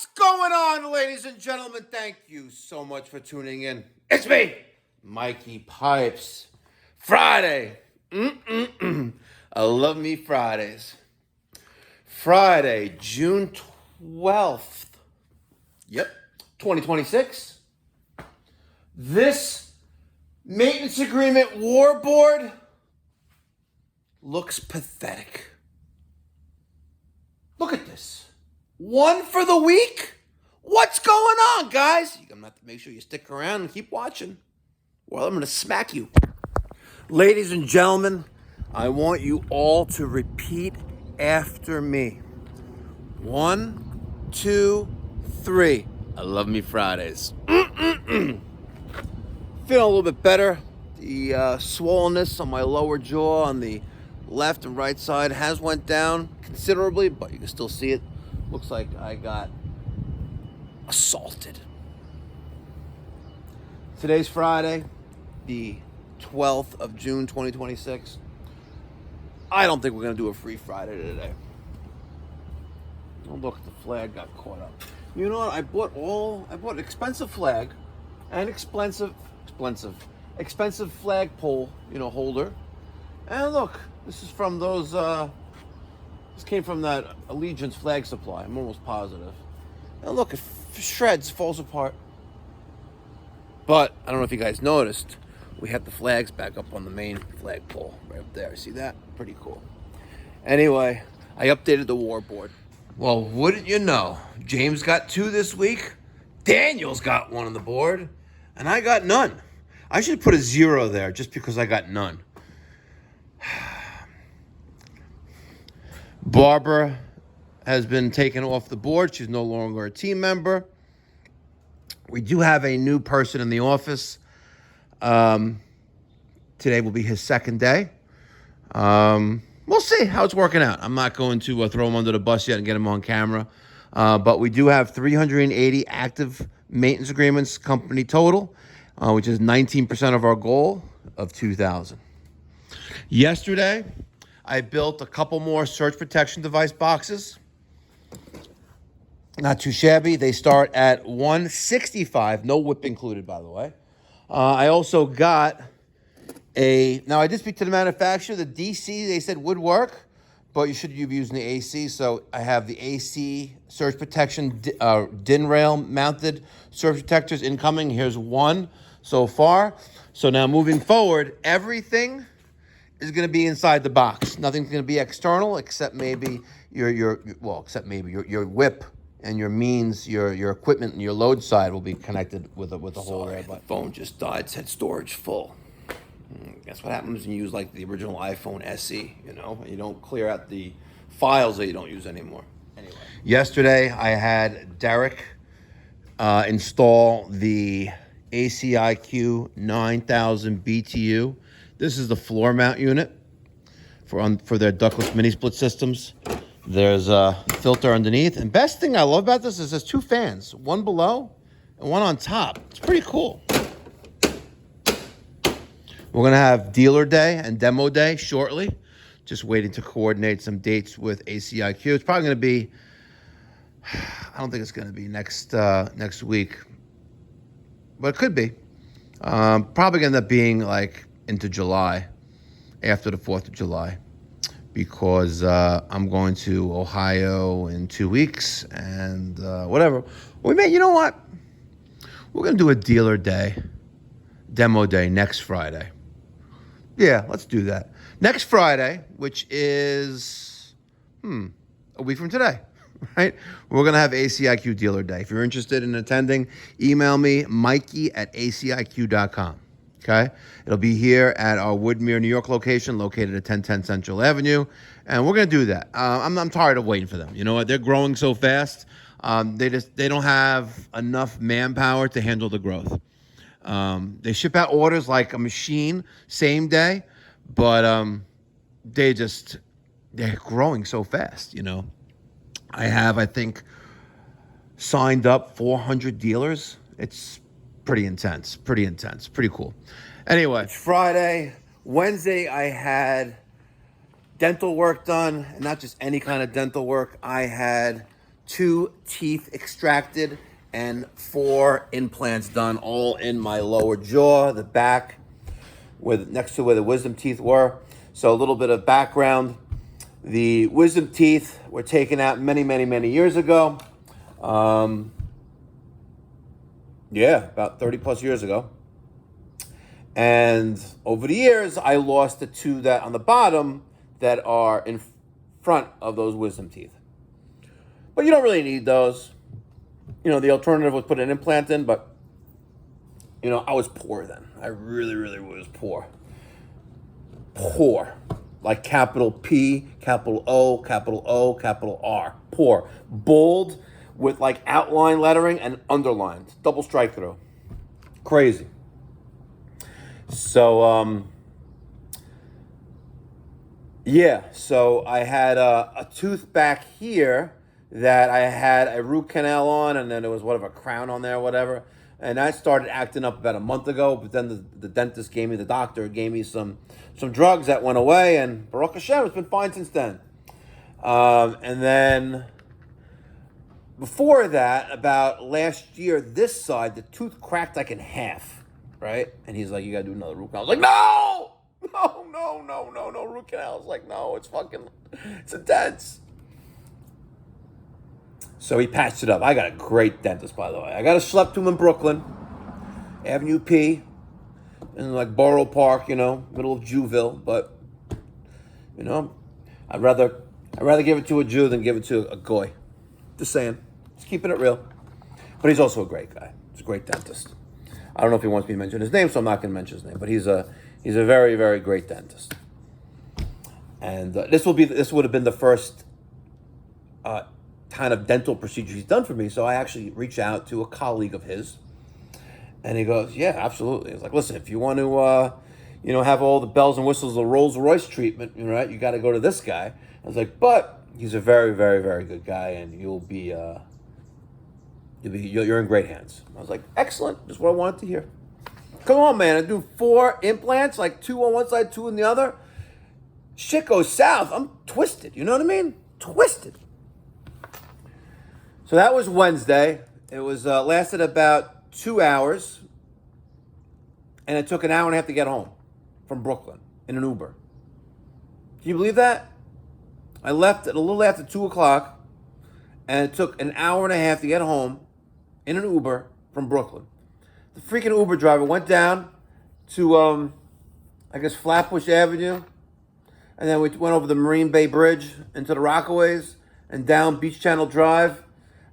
What's going on, ladies and gentlemen? Thank you so much for tuning in. It's me, Mikey Pipes. Friday. I love me Fridays. Friday, June 12th. Yep, 2026. This maintenance agreement Warboard looks pathetic. Look at this. One for the week? What's going on, guys? I'm going to have to make sure you stick around and keep watching, or I'm going to smack you. Ladies and gentlemen, I want you all to repeat after me. 1, 2, 3. I love me Fridays. Feeling a little bit better. The swollenness on my lower jaw on the left and right side has went down considerably, but you can still see it. Looks like I got assaulted. Today's Friday, the 12th of June, 2026. I don't think we're going to do a free Friday today. Oh, look, the flag got caught up. You know what? I bought an expensive flag and expensive flagpole, holder. And look, this is from those, this came from that Allegiance flag supply. I'm almost positive. And look, it shreds, falls apart. But I don't know if you guys noticed, we have the flags back up on the main flagpole right up there. See that? Pretty cool. Anyway, I updated the Warboard. Well, wouldn't you know, James got 2 this week, Daniel's got 1 on the board, and I got none. I should put a 0 there just because I got none. Barbara has been taken off the board. She's no longer a team member. We do have a new person in the office. Today will be his second day. We'll see how it's working out. I'm not going to throw him under the bus yet and get him on camera. But we do have 380 active maintenance agreements company total, which is 19% of our goal of 2,000. Yesterday, I built a couple more surge protection device boxes. Not too shabby. They start at $165, no whip included, by the way. I also got now I did speak to the manufacturer. The DC, they said would work, but you should be using the AC. So I have the AC surge protection DIN rail mounted surge protectors incoming. Here's 1 so far. So now moving forward, everything is going to be inside the box. Nothing's going to be external except maybe your whip and your means, your equipment and your load side will be connected with a whole array. My phone just died, said storage full. That's what happens when you use like the original iPhone SE, you don't clear out the files that you don't use anymore. Anyway. Yesterday I had Derek install the ACiQ 9000 BTU. This is the floor mount unit for their ductless mini split systems. There's a filter underneath. And best thing I love about this is there's 2 fans, 1 below and 1 on top. It's pretty cool. We're going to have dealer day and demo day shortly. Just waiting to coordinate some dates with ACiQ. It's probably going to be, I don't think it's going to be next week, but it could be. Probably going to end up being like into July, after the 4th of July, because I'm going to Ohio in 2 weeks and whatever. You know what? We're going to do a dealer day, demo day next Friday. Yeah, let's do that. Next Friday, which is a week from today, right? We're going to have ACiQ Dealer Day. If you're interested in attending, email me, mikey@aciq.com. Okay? It'll be here at our Woodmere, New York location, located at 1010 Central Avenue. And we're going to do that. I'm tired of waiting for them. You know what? They're growing so fast. They don't have enough manpower to handle the growth. They ship out orders like a machine, same day, but they're growing so fast, I have, I think, signed up 400 dealers. It's pretty intense, pretty cool. Anyway, it's Friday. Wednesday, I had dental work done, and not just any kind of dental work. I had 2 teeth extracted and 4 implants done, all in my lower jaw, the back, next to where the wisdom teeth were. So a little bit of background. The wisdom teeth were taken out many, many, many years ago. About 30 plus years ago. And over the years, I lost the 2 that on the bottom that are in front of those wisdom teeth. But you don't really need those. The alternative was put an implant in, but, I was poor then. I really, really was poor. Poor. Like capital P, capital O, capital R. Poor. Bold with like outline lettering and underlined. Double strike through. Crazy. So, so I had a tooth back here that I had a root canal on, and then there was a crown on there, whatever. And that started acting up about a month ago, but then the dentist the doctor gave me some drugs that went away, and Baruch Hashem, it's been fine since then. And then before that, about last year, this side, the tooth cracked like in half, right? And he's like, you gotta do another root canal. I was like, no, root canal. I was like, no, it's intense. So he patched it up. I got a great dentist, by the way. I got a schlep to him in Brooklyn, Avenue P, in like Borough Park, middle of Jewville. But, I'd rather give it to a Jew than give it to a goy. Just saying. Just keeping it real. But he's also a great guy. He's a great dentist. I don't know if he wants me to mention his name, so I'm not going to mention his name. But he's a very, very great dentist. And this would have been the first kind of dental procedure he's done for me. So I actually reached out to a colleague of his, and he goes, yeah, absolutely. He's like, listen, if you want to, have all the bells and whistles, the Rolls Royce treatment, right, you got to go to this guy. I was like, but he's a very, very, very good guy, and you're in great hands. I was like, excellent. Just what I wanted to hear. Come on, man. I do 4 implants, like 2 on one side, 2 on the other. Shit goes south. I'm twisted. You know what I mean? Twisted. So that was Wednesday. It was lasted about 2 hours, and it took an hour and a half to get home from Brooklyn in an Uber. Can you believe that? I left at a little after 2 o'clock, and it took an hour and a half to get home in an Uber from Brooklyn. The freaking Uber driver went down to, Flatbush Avenue, and then we went over the Marine Bay Bridge into the Rockaways and down Beach Channel Drive.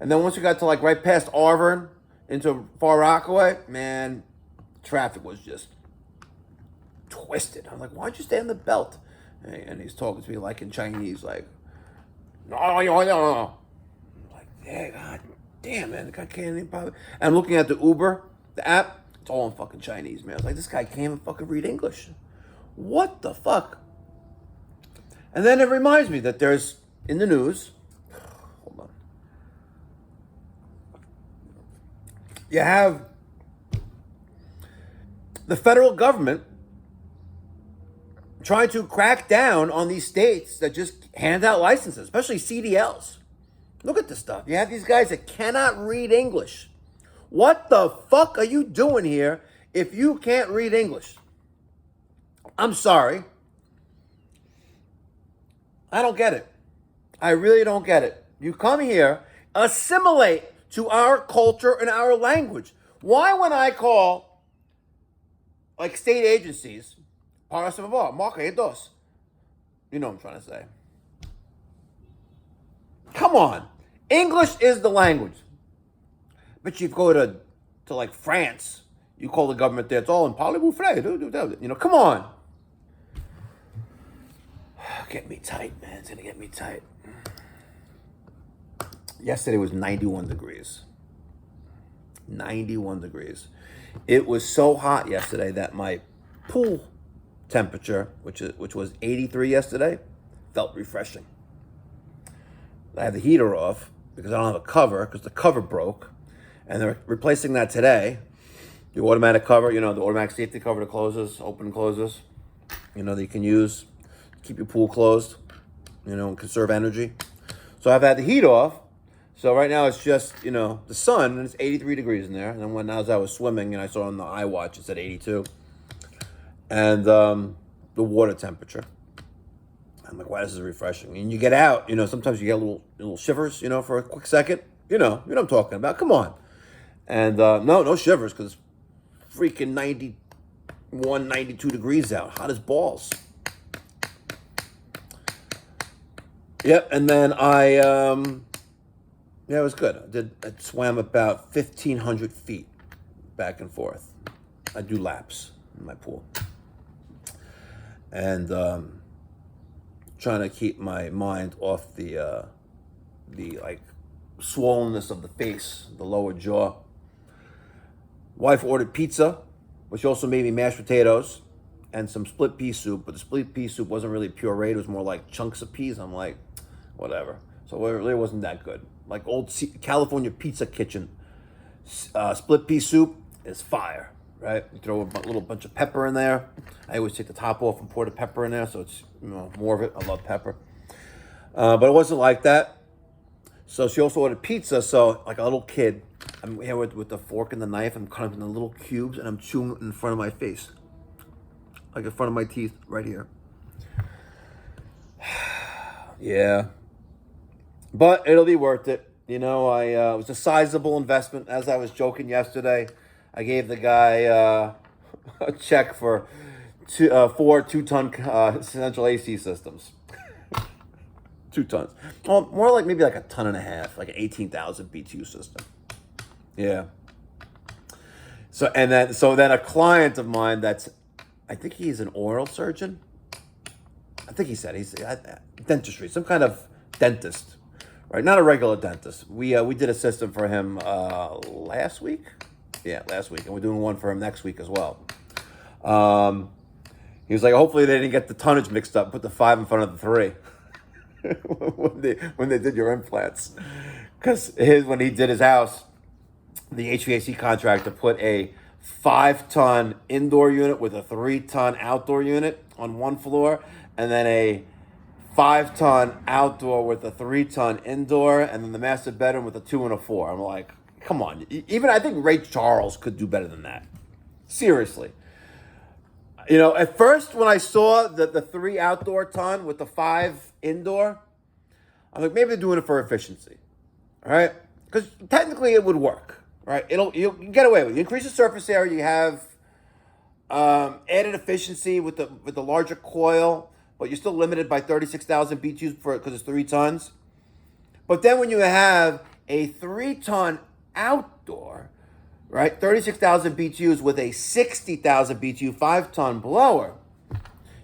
And then once we got to right past Arvern into Far Rockaway, man, traffic was just twisted. I'm like, why'd you stay on the belt? And he's talking to me like in Chinese, like, no. I'm like, yeah, God damn, man, the guy can't even probably. And I'm looking at the Uber, the app, it's all in fucking Chinese, man. I was like, this guy can't even fucking read English. What the fuck? And then it reminds me that there's, in the news, hold on. You have the federal government trying to crack down on these states that just hand out licenses, especially CDLs. Look at this stuff. You have these guys that cannot read English. What the fuck are you doing here if you can't read English? I'm sorry. I don't get it. I really don't get it. You come here, assimilate to our culture and our language. Why, when I call state agencies, para se favor, marca dos. You know what I'm trying to say. Come on. English is the language. But you go to France, you call the government there, it's all in parlez-vous français. Come on. Get me tight, man. It's gonna get me tight. Yesterday was 91 degrees. 91 degrees. It was so hot yesterday that my pool temperature, which was 83 yesterday, felt refreshing. I have the heater off because I don't have a cover, because the cover broke. And they're replacing that today. The automatic cover, the automatic safety cover that closes, open and closes, that you can use, keep your pool closed, and conserve energy. So I've had the heat off. So right now it's just, the sun, and it's 83 degrees in there. And then as I was swimming, and I saw on the iWatch, it said 82. And the water temperature. I'm like, wow, this is refreshing. And you get out, sometimes you get little shivers, for a quick second. You know what I'm talking about. Come on. And no shivers, because it's freaking 91, 92 degrees out. Hot as balls. Yep, and then it was good. I swam about 1,500 feet back and forth. I do laps in my pool. And trying to keep my mind off the swollenness of the face, the lower jaw. Wife ordered pizza, which also made me mashed potatoes and some split pea soup, but the split pea soup wasn't really pureed. It was more like chunks of peas. I'm like, whatever. So it really wasn't that good. Like old California Pizza Kitchen split pea soup is fire, right? You throw a little bunch of pepper in there. I always take the top off and pour the pepper in there, so it's more of it. I love pepper. But it wasn't like that. So she also ordered pizza. So like a little kid, I'm here with the fork and the knife. I'm cutting in the little cubes and I'm chewing in front of my face, like in front of my teeth, right here. Yeah, but it'll be worth it. It was a sizable investment. As I was joking yesterday, I gave the guy a check for 4 2-ton central AC systems. 2 tons. Well, more like maybe like 1.5 tons, like an 18,000 BTU system. Yeah. So then a client of mine I think he's an oral surgeon. I think he said he's dentistry, some kind of dentist, right? Not a regular dentist. We did a system for him last week. Yeah, last week, and we're doing one for him next week as well. He was like, hopefully they didn't get the tonnage mixed up, put the 5 in front of the 3 when they did your implants, because when he did his house, the HVAC contractor put a 5-ton indoor unit with a 3-ton outdoor unit on one floor, and then a 5-ton outdoor with a 3-ton indoor, and then the master bedroom with a 2 and a 4. I'm like, come on. Even I think Ray Charles could do better than that. Seriously. At first when I saw the 3 outdoor ton with the 5 indoor, I'm like, maybe they're doing it for efficiency. All right? Because technically it would work. Right? You'll get away with it. You increase the surface area, you have added efficiency with the larger coil, but you're still limited by 36,000 BTUs because it's 3 tons. But then when you have a 3-ton outdoor, right, 36,000 BTUs with a 60,000 BTU 5-ton blower,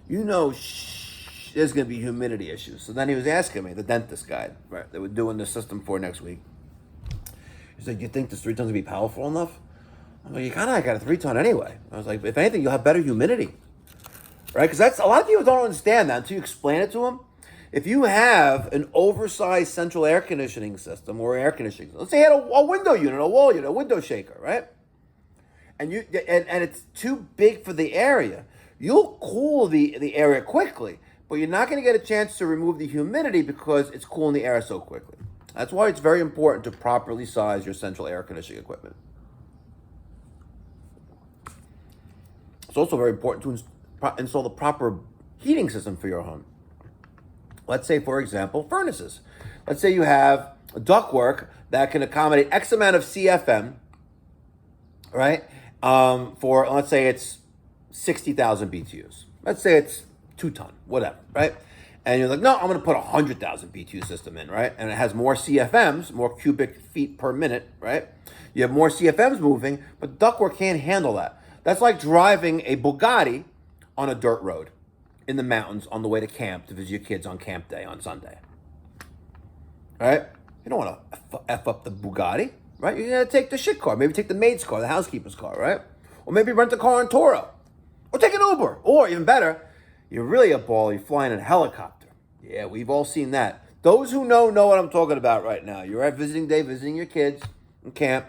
there's going to be humidity issues. So then he was asking me, the dentist guy, right, that we're doing the system for next week. He's like, you think this 3 tons will be powerful enough? I'm like, you kind of got a 3-ton anyway. I was like, if anything, you'll have better humidity, right? Because that's a lot of people don't understand that until you explain it to them. If you have an oversized central air conditioning system or air conditioning, let's say you had a window unit, a wall unit, a window shaker, right? And it's too big for the area, you'll cool the area quickly, but you're not going to get a chance to remove the humidity because it's cooling the air so quickly. That's why it's very important to properly size your central air conditioning equipment. It's also very important to install the proper heating system for your home. Let's say, for example, furnaces. Let's say you have a ductwork that can accommodate X amount of CFM, right? For, let's say it's 60,000 BTUs. Let's say it's 2 ton, whatever, right? And you're like, no, I'm going to put a 100,000 BTU system in, right? And it has more CFMs, more cubic feet per minute, right? You have more CFMs moving, but ductwork can't handle that. That's like driving a Bugatti on a dirt road in the mountains on the way to camp to visit your kids on camp day on Sunday, right? You don't want to F up the Bugatti, right? You're going to take the shit car, maybe take the maid's car, the housekeeper's car, right? Or maybe rent a car on Toro, or take an Uber, or even better, you're really a ball, you're flying in a helicopter. Yeah, we've all seen that. Those who know what I'm talking about right now. You're at visiting day, visiting your kids in camp.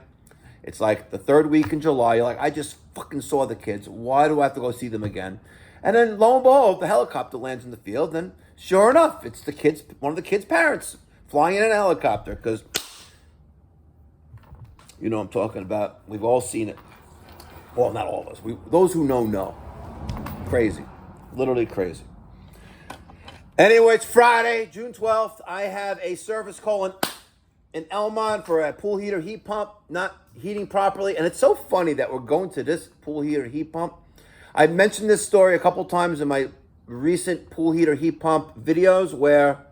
It's like the 3rd week in July. You're like, I just fucking saw the kids. Why do I have to go see them again? And then lo and behold, the helicopter lands in the field. And sure enough, it's one of the kids' parents flying in a helicopter because You know what I'm talking about. We've all seen it. Well, not all of us. Those who know. Crazy. Literally crazy. Anyway, it's Friday, June 12th. I have a service call in Elmont for a pool heater heat pump not heating properly. And it's so funny that we're going to this pool heater heat pump. I mentioned this story a couple times in my recent pool heater heat pump videos where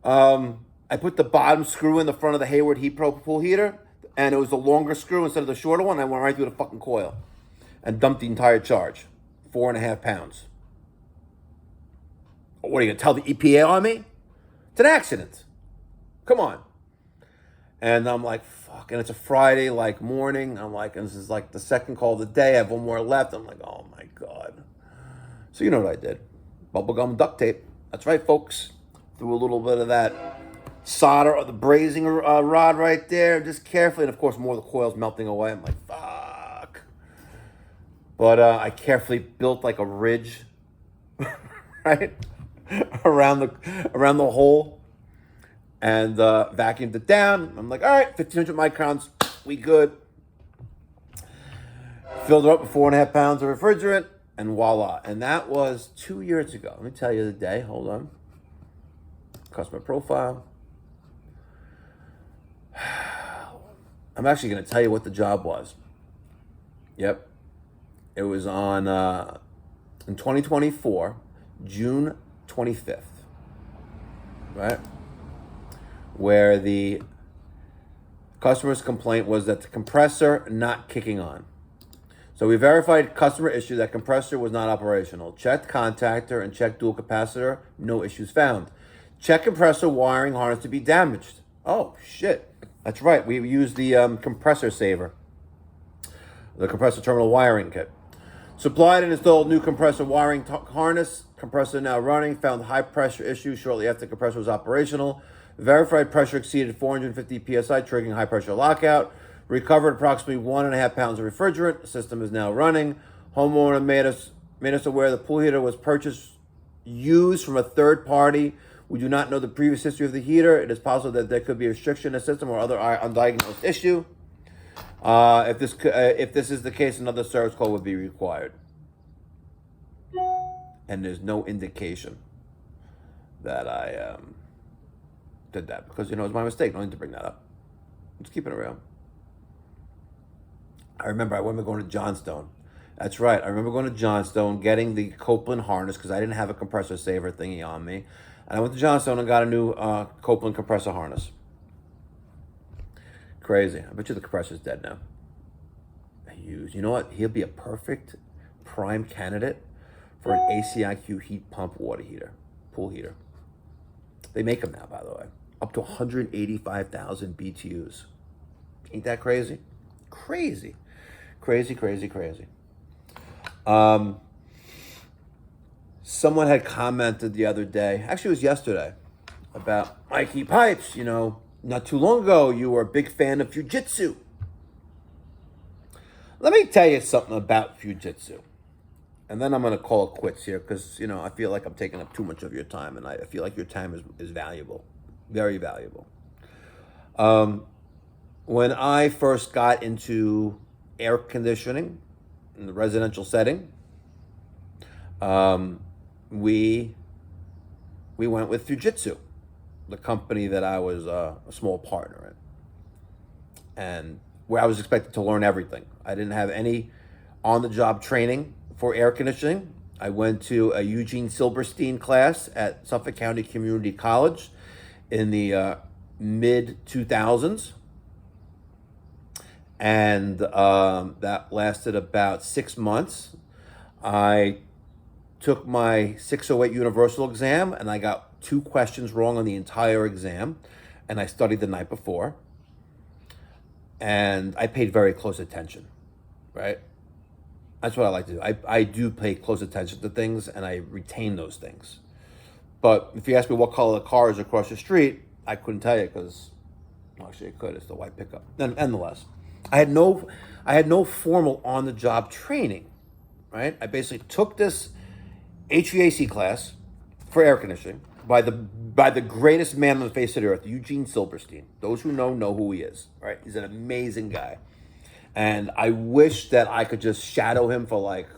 I put the bottom screw in the front of the Hayward HeatPro pool heater, and it was the longer screw instead of the shorter one. I went right through the fucking coil and dumped the entire charge, 4.5 pounds. What are you gonna tell the EPA on me? It's an accident. Come on. And I'm like, fuck. And it's a Friday like morning. I'm like, and this is like the second call of the day. I have one more left. I'm like, oh my God. So you know what I did? Bubblegum duct tape. That's right, folks. Threw a little bit of that solder or the brazing rod right there, just carefully. And of course, more of the coils melting away. I'm like, fuck. But I carefully built like a ridge, right, around the hole, and vacuumed it down. I'm like, all right, 1,500 microns, we good. Filled it up with 4.5 pounds of refrigerant, and voila. And that was 2 years ago. Let me tell you the day. Hold on. Customer profile. I'm actually going to tell you what the job was. Yep. It was on, in 2024, June 25th, right? Where the customer's complaint was that the compressor not kicking on. So we verified customer issue that compressor was not operational. Checked contactor and checked dual capacitor. No issues found. Check compressor wiring harness to be damaged. Oh, shit. That's right. We used the compressor saver, the compressor terminal wiring kit. Supplied and installed new compressor wiring harness. Compressor now running. Found high pressure issue shortly after the compressor was operational. Verified pressure exceeded 450 psi, triggering high pressure lockout. Recovered approximately 1.5 pounds of refrigerant. The system is now running. Homeowner made us aware the pool heater was used from a third party. We do not know the previous history of the heater. It is possible that there could be a restriction in the system or other undiagnosed issue. If this is the case, another service call would be required. And there's no indication that I did that because, it was my mistake. No need to bring that up. Let's keep it around. I remember I remember going to Johnstone. That's right. I remember going to Johnstone, getting the Copeland harness because I didn't have a compressor saver thingy on me. And I went to Johnstone and got a new Copeland compressor harness. Crazy. I bet you the compressor's dead now. You know what? He'll be a perfect prime candidate for an ACiQ heat pump water heater, pool heater. They make them now, by the way. Up to 185,000 BTUs. Ain't that crazy? Crazy. Crazy. Someone had commented the other day, actually it was yesterday, about Mikey Pipes. Not too long ago, you were a big fan of Fujitsu. Let me tell you something about Fujitsu. And then I'm going to call it quits here because, I feel like I'm taking up too much of your time, and I feel like your time is valuable, very valuable. When I first got into air conditioning in the residential setting, we went with Fujitsu, the company that I was a small partner in, and where I was expected to learn everything. I didn't have any on-the-job training for air conditioning. I went to a Eugene Silberstein class at Suffolk County Community College in the mid-2000s. And that lasted about 6 months. I took my 608 universal exam, and I got 2 questions wrong on the entire exam. And I studied the night before. And I paid very close attention, right? That's what I like to do. I do pay close attention to things, and I retain those things. But if you ask me what color the car is across the street, I couldn't tell you because, actually I could. It's the white pickup. Nonetheless, I had no formal on-the-job training, right? I basically took this HVAC class for air conditioning, by the greatest man on the face of the earth, Eugene Silverstein. Those who know who he is, right? He's an amazing guy. And I wish that I could just shadow him for like,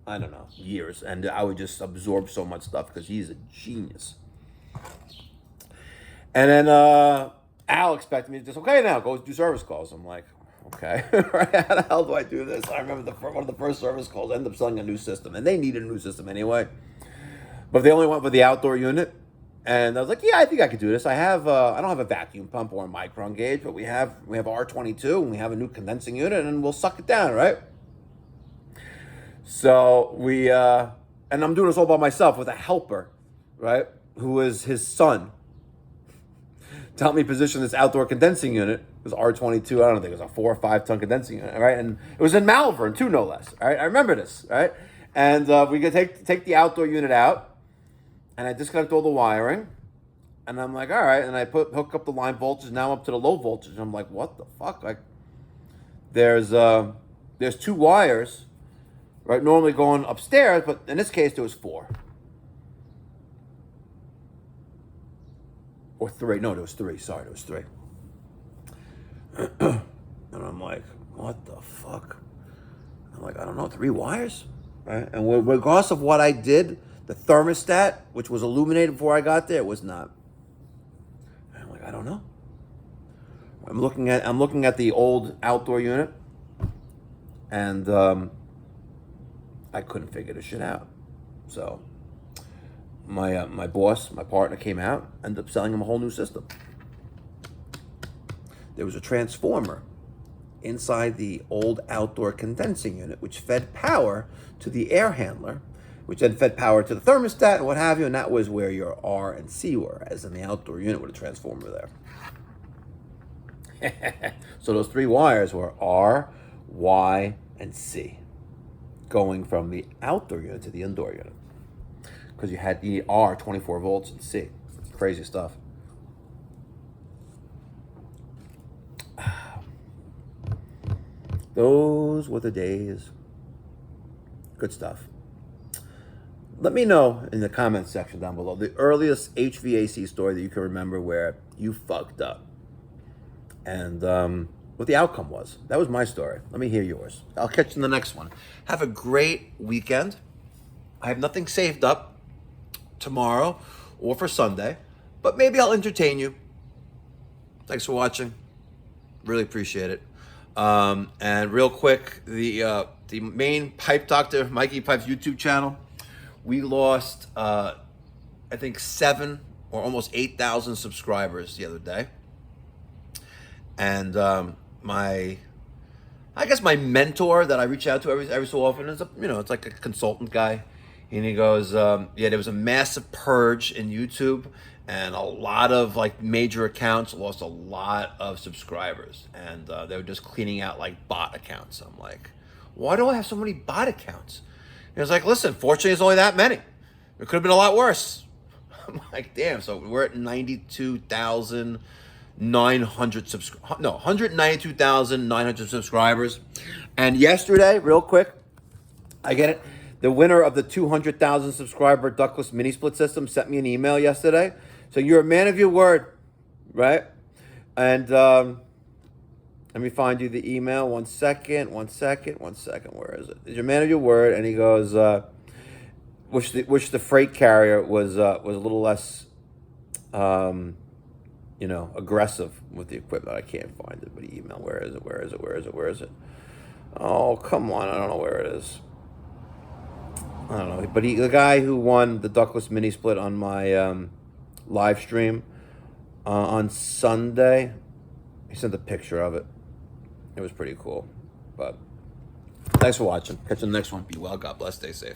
I don't know, years. And I would just absorb so much stuff because he's a genius. And then Al expected me to just, okay, now go do service calls. I'm like, okay, how the hell do I do this? I remember one of the first service calls, I ended up selling a new system. And they needed a new system anyway. But they only went with the outdoor unit. And I was like, yeah, I think I could do this. I don't have a vacuum pump or a micron gauge, but we have R22 and we have a new condensing unit and we'll suck it down, right? So and I'm doing this all by myself with a helper, right? Who is his son. To help me position this outdoor condensing unit. It was R22, I don't think it was a 4 or 5 ton condensing unit, right? And it was in Malvern too, no less, right? I remember this, right? And we could take the outdoor unit out. And I disconnect all the wiring, and I'm like, all right. And I hook up the line voltage. Now I'm up to the low voltage. And I'm like, what the fuck? Like, there's 2 wires, right? Normally going upstairs, but in this case there was 4 or 3. No, there was 3. Sorry, there was 3. And I'm like, what the fuck? I'm like, I don't know, 3 wires, right? And regardless of what I did. The thermostat, which was illuminated before I got there, was not. And I'm like, I don't know. I'm looking at the old outdoor unit, and I couldn't figure this shit out. So my boss, my partner, came out, ended up selling him a whole new system. There was a transformer inside the old outdoor condensing unit, which fed power to the air handler, which then fed power to the thermostat and what have you, and that was where your R and C were, as in the outdoor unit with a transformer there. So those 3 wires were R, Y, and C, going from the outdoor unit to the indoor unit. Because you had the R, 24 volts, and C. Crazy stuff. Those were the days. Good stuff. Let me know in the comments section down below the earliest HVAC story that you can remember where you fucked up and what the outcome was. That was my story. Let me hear yours. I'll catch you in the next one. Have a great weekend. I have nothing saved up tomorrow or for Sunday, but maybe I'll entertain you. Thanks for watching. Really appreciate it. And real quick, the main Pipe Doctor, Mikey Pipes YouTube channel, we lost, I think 7 or almost 8,000 subscribers the other day. And my mentor that I reach out to every so often is it's like a consultant guy. And he goes, yeah, there was a massive purge in YouTube, and a lot of like major accounts lost a lot of subscribers, and they were just cleaning out like bot accounts. I'm like, why do I have so many bot accounts? He was like, listen, fortunately, it's only that many. It could have been a lot worse. I'm like, damn. So we're at 192,900 subscribers. And yesterday, real quick, I get it. The winner of the 200,000 subscriber ductless mini split system sent me an email yesterday. So you're a man of your word, right? And let me find you the email. One second. Where is it? You're a man of your word. And he goes, wish the freight carrier was a little less, aggressive with the equipment. I can't find it, but he emailed. Where is it? Oh, come on. I don't know where it is. I don't know. But the guy who won the ductless mini split on my live stream on Sunday, he sent a picture of it. It was pretty cool. But thanks for watching. Catch you in the next one. Be well. God bless. Stay safe.